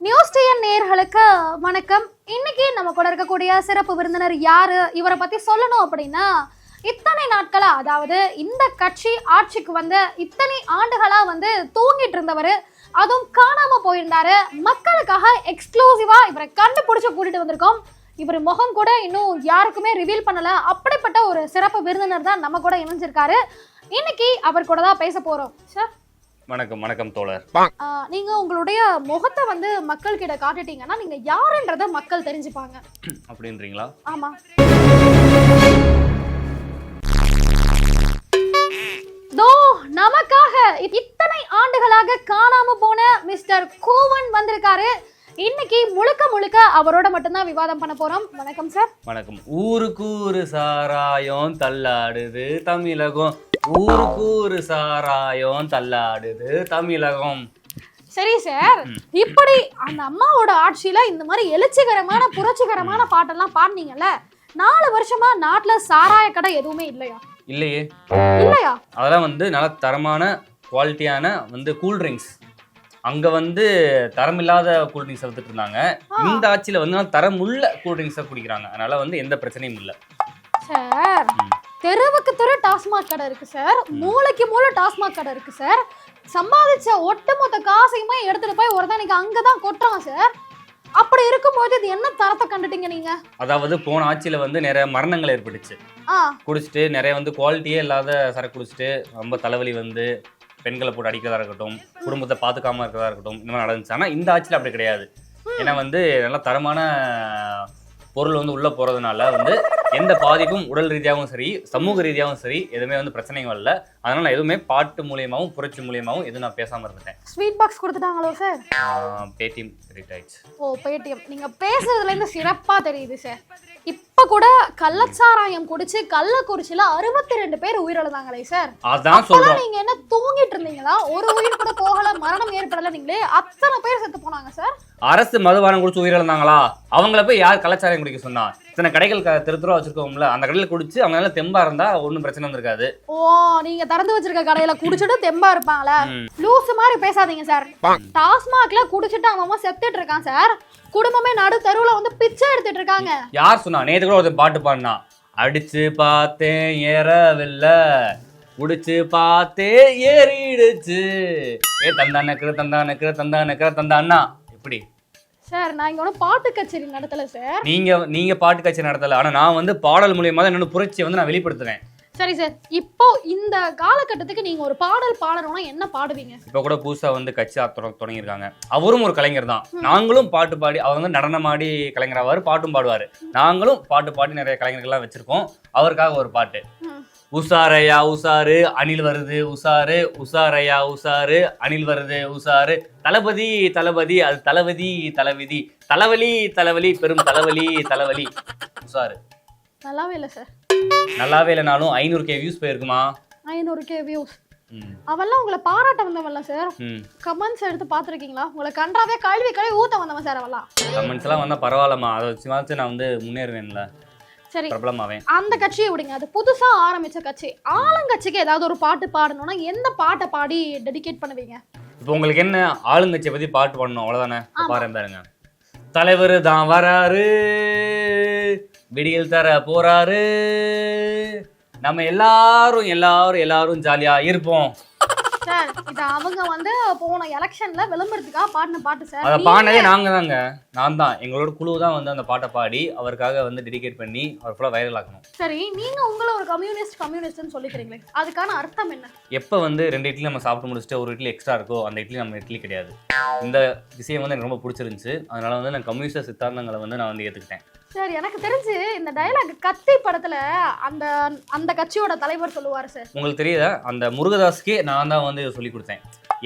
News TN நேயர்களுக்கு வணக்கம். இன்னைக்கு நம்ம கூட இருக்கக்கூடிய சிறப்பு விருந்தினர் யாரு, இவரை பத்தி சொல்லணும் அப்படின்னா, இத்தனை நாட்களா, அதாவது இந்த கட்சி ஆட்சிக்கு வந்து இத்தனை ஆண்டுகளா வந்து தூங்கிட்டு இருந்தவர், அதுவும் காணாம போயிருந்தாரு. மக்களுக்காக எக்ஸ்க்ளூசிவா இவரை கண்டுபிடிச்சு கூட்டிட்டு வந்திருக்கோம். இவர் முகம் கூட இன்னும் யாருக்குமே ரிவீல் பண்ணல. அப்படிப்பட்ட ஒரு சிறப்பு விருந்தினர் தான் நம்ம கூட இணைஞ்சிருக்காரு. இன்னைக்கு அவர் கூட தான் பேச போறோம். சார் வணக்கம். வணக்கம் தோழர். நீங்க உங்களுடைய முகத்தை வந்து மக்கள் கிட்ட காட்டிட்டீங்கன்னா நீங்க யாருன்றத மக்கள் தெரிஞ்சுப்பாங்க அப்படின்றீங்களா? ஆமா. தோ நமக்காக இத்தனை ஆண்டுகளாக காணாம போன மிஸ்டர் கோவன் வந்திருக்காரு. இன்னைக்கு முழுக்க முழுக்க அவரோட மட்டும்தான் விவாதம் பண்ண போறோம். வணக்கம் சார். வணக்கம். ஊருக்கு ஊரு சாராயம் தள்ளாடுது தமிழகம், ஊருக்கு ஊரு சாராயம் தள்ளாடுது தமிழகம். சரி சார், இப்படி அந்த அம்மாவோட ஆட்சியில இந்த மாதிரி எழுச்சிகரமான புரட்சிகரமான பாட்டெல்லாம் பாடுனீங்கல்ல, 4 வருஷமா நாட்டுல சாராய கடை எதுவுமே இல்லையா? இல்லையே. இல்லையா? அதெல்லாம் வந்து நல்ல தரமான குவாலிட்டியான வந்து கூல்ட்ரிங்க்ஸ், அங்க வந்து தரமில்லாத கூல்ட்ரிங்க்ஸ் எடுத்துட்டு இருந்தாங்க. இந்த ஆட்சியில வந்து தரம் உள்ள கூல்ட்ரிங்க்ஸை குடிக்கிறாங்க. அதனால வந்து எந்த பிரச்சனையும் இல்லை சார். தெருவுக்கு தெரு டாஸ்மாக் கடை இருக்கு சார், மூளைக்கு மூளை டாஸ்மாக் கடை இருக்கு சார். சம்பாதிச்ச ஒட்டுமொத்த காசையுமே எடுத்துட்டு போய் ஒருத்தனைக்கு அங்கதான் கொட்டுறான் சார். அப்படி இருக்கும்போது இது என்ன தரத்தை கண்டுட்டீங்க நீங்க? அதாவது போன ஆட்சியில வந்து நிறைய மரணங்கள் ஏற்பட்டுச்சு. குடிச்சிட்டு நிறைய வந்து குவாலிட்டியே இல்லாத சரக்கு குடிச்சிட்டு ரொம்ப தலைவலி வந்து பெண்களை போட்டு அடிக்கிறதா இருக்கட்டும், குடும்பத்தை பார்த்துக்காம இருக்கிறதா இருக்கட்டும், இந்த மாதிரி நடந்துச்சு. ஆனால் இந்த ஆட்சியில் அப்படி கிடையாது. ஏன்னா வந்து நல்ல தரமான பொருள் வந்து உள்ளே போகிறதுனால வந்து எந்த பாதிப்பும் உடல் ரீதியாகவும் சரி சமூக ரீதியாகவும் சரி எதுவுமே வந்து பிரச்சனைகள் இல்லை. அதனால் நான் எதுவுமே பாட்டு மூலியமாகவும் புரட்சி மூலியமாகவும் எதுவும் நான் பேசாமல் இருந்துட்டேன். ஸ்வீட் பாக்ஸ் கொடுத்துட்டாங்களோ சார்? பேடிஎம் கிரெடிட் ஆயிடுச்சு. Oh, Paytm. நீங்கள் பேசுறதுலேருந்து சிறப்பாக தெரியுது சார். இப்போ கூட கள்ளச்சாராயம் குடிச்சு கள்ளக்குறிச்சியில 62 பேர் உயிரிழந்தாங்களே சார். அதான் சொல்றேன். நீங்க என்ன தூங்கிட்டு இருந்தீங்களா? ஒரு உயிர் கூட போகல, மரணம் ஏற்படல, நீங்களே அத்தனை பேர் செத்து போனாங்க சார். அரசு மதுபானம் குடிச்சு உயிரிழந்தாங்களா? அவங்கள போய் யார் கள்ளச்சாராயம் குடிக்க சொன்னா? இத்தனை கடைகள் தெருத்துறா வச்சிருக்கோம்ல, அந்த கடையில குடிச்சு அவங்க எல்லாம் தெம்பா இருந்தா ஒன்னும் பிரச்சனை வந்திருக்காது. ஓ, நீங்க திறந்து வச்சிருக்க கடையில குடிச்சிட்டு தெம்பா இருப்பாங்களா? லூசு மாதிரி பேசாதீங்க சார். டாஸ்மாக்ல குடிச்சிட்டு அவன் செத்துட்டு இருக்கான் சார். குடும்பமே நடு தெருவுல வந்து பிச்சை எடுத்துட்டு இருக்காங்க. யார் சொன்னா? நேத்து கூட ஒரு பாட்டு பாடினா, அடிச்சு பார்த்தேன் ஏறவில்லை, குடிச்சு பார்த்தேன் ஏறிடுச்சு, தந்தா நக்கிற தந்தா நக்கிற தந்தா நக்கிற தந்தான்னா. எப்படி சார்? நான் இங்க பாட்டு கச்சேரி நடத்தல சார். நீங்க பாட்டு கச்சேரி நடத்தல. ஆனா நான் வந்து பாடல் மூலியமா தான் என்னோட புரட்சியை வந்து நான் வெளிப்படுத்துறேன். சரி சார், இப்போ இந்த காலகட்டத்துக்கு நீங்க ஒரு பாடல் பாடணும்னா என்ன பாடுவீங்க? இப்போ கூட புதுசா வந்து கட்சி தொடங்கியிருக்காங்க. அவரும் ஒரு கலைஞர் தான். நாங்களும் பாட்டு பாடி, அவர் வந்து நடனமாடி கலைஞராவாரு, பாட்டும் பாடுவாரு. நாங்களும் பாட்டு பாடி நிறைய கலைஞர்கள்லாம் வச்சிருக்கோம். அவருக்காக ஒரு பாட்டு. உசாரையா உசாரு அணில் வருது உசாரு, உசாரையா உசாரு அணில் வருது உசாரு, தளபதி தளபதி அது தளபதி தலைவிதி, தலைவலி தலைவலி பெரும் தலைவலி தலைவலி உசாரு. நல்லாவே இல்லை சார். நல்லாவே இல்லைனாலும் 500K வியூஸ் போயிருக்குமா? 500K views. அவெல்லாம் உங்களை பாராட்ட வந்தவன்ல சார். கமெண்ட்ஸ் எடுத்து பார்த்துருக்கீங்களா? உங்களை கண்டாவே கழுவி ஊத்த வந்தவன் சார். அவெல்லாம் கமெண்ட்ஸ் எல்லாம் வந்தா பரவாயில்லமா, அதை வச்சு நான் வந்து முன்னேறுவேன்ல. சரி, பிரபலமாவேன். அந்த கட்சியை விடுங்க, அது புதுசா ஆரம்பிச்ச கட்சி. ஆளுங்கட்சிக்கு ஏதாவது ஒரு பாட்டு பாடணும்னா எந்த பாட்டை பாடி டெடிகேட் பண்ணுவீங்க? இப்போ உங்களுக்கு என்ன, ஆளுங்கட்சியை பத்தி பாட்டு பாடணும் அவ்வளவுதானே? பாருங்க, தலைவர் தான் வராரு, விடியல் தர போறாரு, நம்ம எல்லாரும் எல்லாரும் எல்லாரும் ஜாலியா இருப்போம் சார். இது அவங்க வந்து போன எலெக்ஷன்ல விளம்பரத்துக்காக பாடின பாட்டு சார். அதை பாடினதே நாங்க தாங்க. நான் தான், எங்களோட குழு தான் வந்து அந்த பாட்டை பாடி அவருக்காக வந்து டெடிகேட் பண்ணி அவர் ஃபுல்லாக வைரல் ஆக்கணும். சரி, நீங்க உங்களை ஒரு கம்யூனிஸ்ட்னு சொல்லிக்கிறீங்களே, அதுக்கான அர்த்தம் என்ன? எப்போ வந்து 2 இட்லி நம்ம சாப்பிட்டு முடிச்சுட்டு ஒரு இட்லி எக்ஸ்ட்ரா இருக்கோ அந்த இட்லி நம்ம இட்லி கிடையாது. இந்த விஷயம் வந்து எனக்கு ரொம்ப பிடிச்சிருந்துச்சு. அதனால வந்து நான் கம்யூனிஸ்ட் சித்தாந்தங்களை வந்து நான் வந்து ஏற்றுக்கிட்டேன். சார், எனக்கு தெரிஞ்சு இந்த டயலாக் கத்தி படத்துல அந்த அந்த கட்சியோட தலைவர் சொல்லுவாரு சார். உங்களுக்கு தெரியுதா? அந்த முருகதாஸ்க்கே நான் தான் வந்து சொல்லி கொடுத்தேன்.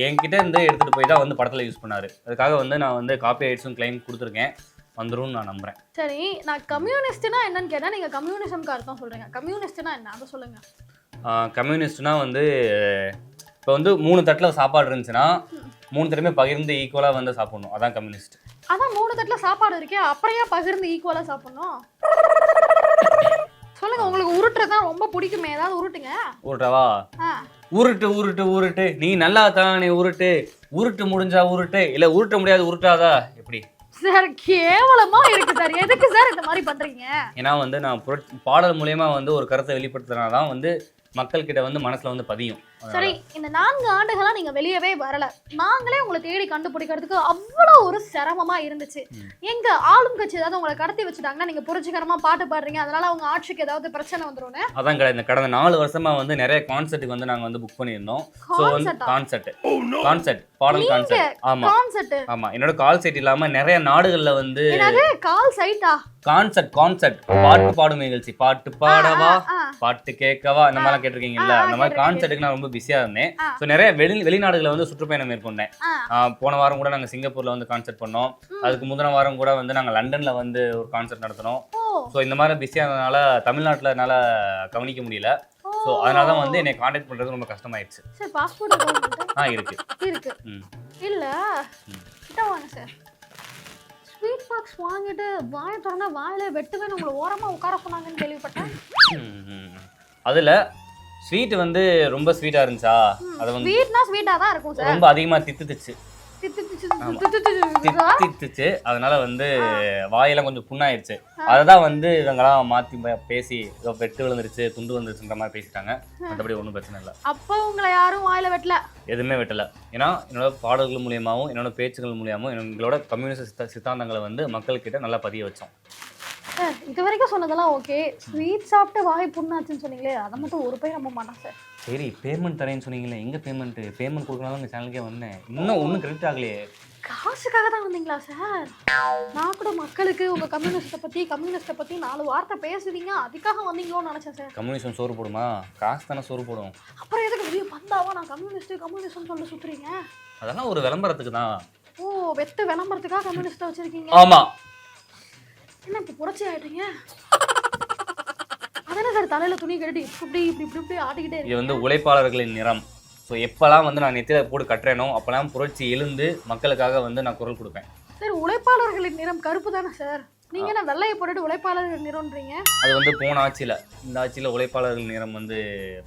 என்கிட்ட இருந்து எடுத்துட்டு போய் தான் வந்து படத்துல யூஸ் பண்ணாரு. அதுக்காக வந்து நான் வந்து காப்பி ரைட்ஸும் கிளைம் கொடுத்துருக்கேன். வந்துடும் நான் நம்புறேன். சரி, நான் கம்யூனிஸ்ட்னா என்னன்னு கேட்டா நீங்க கம்யூனிசம்க்கு அர்த்தம் சொல்றீங்க. கம்யூனிஸ்ட்னா என்ன, அதை சொல்லுங்க. கம்யூனிஸ்ட்னா வந்து இப்போ வந்து 3 தட்டில் சாப்பாடு இருந்துச்சுன்னா 3 தடவை பகிர்ந்து ஈக்குவலா வந்து சாப்பிடணும். அதான் கம்யூனிஸ்ட். அதான் 3 தட்டில் சாப்பாடு இருக்கே, அப்படியே பகிர்ந்து ஈக்குவலா சாப்பிடணும். சொல்லுங்க, உங்களுக்கு உருட்டுறதுதான் ரொம்ப பிடிக்குமே, ஏதாவது உருட்டுங்க. உருட்டவா? உருட்டு உருட்டு உருட்டு, நீ நல்லா தானே உருட்டு, உருட்டு முடிஞ்சா உருட்டு, இல்ல உருட்ட முடியாது உருட்டாதா, எப்படி? சார் கேவலமா இருக்கு சார். எதுக்கு சார் இந்த மாதிரி பண்றீங்க? ஏன்னா வந்து நான் பாடல் மூலியமா வந்து ஒரு கருத்தை வெளிப்படுத்துறதுனாதான் வந்து மக்கள் கிட்ட வந்து மனசுல வந்து பதியும். சரி, இந்த 4 ஆண்டுகளா நீங்க வெளியவே வரல. நாங்களே உங்களை தேடி கண்டுபிடிக்கிறதுக்கு அவ்வளவு ஒரு சிரமமா இருந்துச்சு. எங்க ஆளும் கட்சி ஏதாவது உங்களை கடத்தி வச்சுட்டாங்கன்னா நீங்க புரட்சிகரமா பாட்டு பாடுறீங்க, அதனால உங்க ஆட்சிக்கு ஏதாவது பிரச்சனை வந்துரும்னு? அதான் இந்த கடந்த 4 வருஷமா வந்து நிறைய கான்சர்ட்டுக்கு வந்து நாங்க வந்து புக் பண்ணியிருந்தோம். ஸோ வந்து கான்சர்ட் பாடல் கான்சர்ட். ஆமா ஆமா, என்னோட கால் சைட் இல்லாம நிறைய நாடுகள்ல வந்து கால் சைட்டா கான்சர்ட் பாட்டு பாடும் நிகழ்ச்சி, பாட்டு பாடவா பாட்டு கேட்கவா, இந்த மாதிரிலாம் கேட்டிருக்கீங்கல்ல, அந்த மாதிரி கான்சர்ட்டுக்கு நான் ரொம்ப பிஸியா இருந்தேன். ஸோ நிறைய வெளிநாடுகளை வந்து சுற்றுப்பயணம் மேற்கொண்டேன். போன வாரம் கூட நாங்க சிங்கப்பூர்ல வந்து கான்சர்ட் பண்ணோம். அதுக்கு முந்தின வாரம் கூட வந்து நாங்க லண்டன்ல வந்து ஒரு கான்சர்ட் நடத்தினோம். ஸோ இந்த மாதிரி பிஸியா இருந்ததுனால தமிழ்நாட்டுல என்னால கவனிக்க முடியல. ஸோ அதனால தான் வந்து என்னை கான்டாக்ட் பண்றது ரொம்ப கஷ்டமாயிடுச்சு. சார் பாஸ்போர்ட் இருக்கு இல்ல கிட்ட வாங்க சார். ஸ்வீட் பாக்ஸ் வாங்கிட்டு வாயை திறந்தா வாயில வெட்டுவேன் உங்களை ஓரமா உட்கார சொன்னாங்கன்னு கேள்விப்பட்டேன். அதுல ஸ்வீட் வந்து ரொம்ப ஸ்வீட்டா இருந்துச்சா, அது வந்து ஸ்வீட்டா தான் இருக்கும் சார். ரொம்ப அதிகமா தித்துச்சு. அதனால வந்து வாயெல்லாம் கொஞ்சம் புண்ணாயிருச்சு. அததான் வந்து இவங்கெல்லாம் மாத்தி பேசி வெட்டு விழுந்துருச்சு துண்டு விழுந்துருச்சுன்ற மாதிரி பேசிட்டாங்க. மற்றபடி ஒன்றும் பிரச்சனை இல்லை. அப்ப உங்களை யாரும் வாயில வெட்டல? எதுவுமே வெட்டல. ஏன்னா என்னோட பாடல்கள் மூலியமாவும் என்னோட பேச்சுகள் மூலியமாவும் எங்களோட கம்யூனிஸ்ட் சித்தாந்தங்களை வந்து மக்கள் கிட்ட நல்லா பதிய வச்சோம். இது வரைக்கும் சொன்னதெல்லாம் ஓகே. ஸ்வீட் சாப்பிட்டு வாய் புண்ணாச்சுன்னு சொன்னீங்களே, அதை மட்டும் ஒரு பையன் நம்ப மாட்டான் சார். சரி, பேமெண்ட் தரேன்னு சொன்னீங்களே, எங்க பேமெண்ட் கொடுக்கணும் இந்த சேனலுக்கே வந்தேன். இன்னும் ஒன்றும் கிரெடிட் ஆகலையே. காசுக்காக தான் வந்தீங்களா சார்? நான் கூட மக்களுக்கு உங்க கம்யூனிஸ்ட்டை பத்தி 4 வார்த்தை பேசுவீங்க, அதுக்காக வந்தீங்களோன்னு நினைச்சேன் சார். கம்யூனிஸ்டம் சோறு போடுமா? காசு தானே சோறு போடும். அப்புறம் எதுக்கு வெளியே பந்தாவா நான் கம்யூனிஸ்ட் சொல்லி சுத்துறீங்க? அதெல்லாம் ஒரு விளம்பரத்துக்கு தான். ஓ, வெத்து விளம்பரத்துக்காக கம்யூனிஸ்ட்டை வச்சிருக்கீங்க? ஆமா. என்ன இப்ப புரட்சி ஆயிட்டீங்க? அதனால சார் தலையில துணி கட்டி இப்படி ஆட்டிக்கிட்டே இருக்கு. இது வந்து உழைப்பாளர்களின் நிறம். ஸோ எப்பெல்லாம் வந்து நான் நெத்தியில போட்டு கட்டுறேனோ அப்பெல்லாம் புரட்சி எழுந்து மக்களுக்காக வந்து நான் குரல் கொடுப்பேன். சார் உழைப்பாளர்களின் நிறம் கருப்பு தானே சார்? நீங்க என்ன வெள்ளையை போட்டுட்டு உழைப்பாளர்கள் நிறம்ன்றீங்க? அது வந்து போன ஆட்சியில, இந்த ஆட்சியில உழைப்பாளர்கள் நிறம் வந்து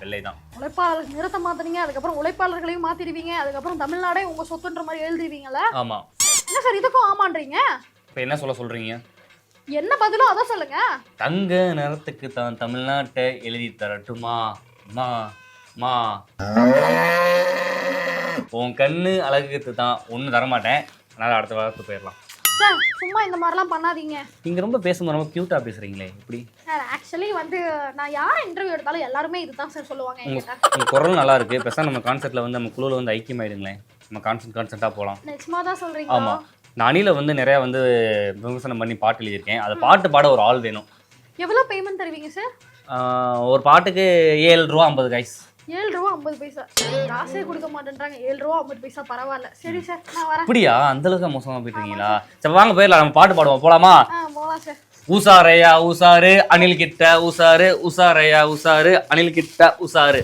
வெள்ளை தான். உழைப்பாளர்கள் நிறத்தை மாத்துறீங்க, அதுக்கப்புறம் உழைப்பாளர்களையும் மாத்திடுவீங்க, அதுக்கப்புறம் தமிழ்நாடே உங்க சொத்துன்ற மாதிரி எழுதுவீங்கல்ல? ஆமா. என்ன சார் இதுக்கும் ஆமான்றீங்க? இப்போ என்ன சொல்றீங்க? என்ன பதிலோ அத சொல்லுங்க. தங்க நிறத்துக்கு தான் தமிழ்நாட்டை எழுதி தரட்டுமா? மா மா உன் கண்ணு அழகுக்கு தான் ஒன்றும் தரமாட்டேன். அதனால அடுத்த வாரத்துக்கு போயிடலாம் சார். சும்மா இந்த மாதிரிலாம் பண்ணாதீங்க. நீங்க ரொம்ப பேசும்போது ரொம்ப கியூட்டா பேசுறீங்களே, எப்படி சார்? ஆக்சுவலி வந்து நான் யாரை இன்டர்வியூ எடுத்தாலும் எல்லாருமே இதுதான் சார் சொல்லுவாங்க. உங்க குரல் நல்லா இருக்கு. பேச நம்ம கான்செப்ட்ல வந்து நம்ம குழுவில் வந்து ஐக்கியமாயிடுங்களேன். நம்ம கான்செப்டா போகலாம். நிச்சயமா தான் சொல்றீங்க? ஆமா. நான் அணில வந்து நிறைய வந்து விமர்சனம் பண்ணி பாட்டு எழுதியிருக்கேன். அது பாட்டு பாட ஒரு ஆள் வேணும். எவ்வளவு பேமெண்ட் தருவீங்க சார்? ஒரு பாட்டுக்கு 7 ரூபா 50 காய்ஸ். 7 ரூபா 50 பைசா. காசே கொடுக்க மாட்டேன்றாங்க. 7 ரூபா 50 பைசா பரவாயில்ல. சரி சார், நான் வரேன். அப்படியா? அந்த அளவுக்கு மோசமா போயிட்டு இருக்கீங்களா? சரி வாங்க போயிடலாம், நம்ம பாட்டு பாடுவோம். போலாமா? போலாம் சார். உசாரையா உசாரு அணில் கிட்ட உசாரு, உசாரையா உசாரு அணில் கிட்ட உசாரு.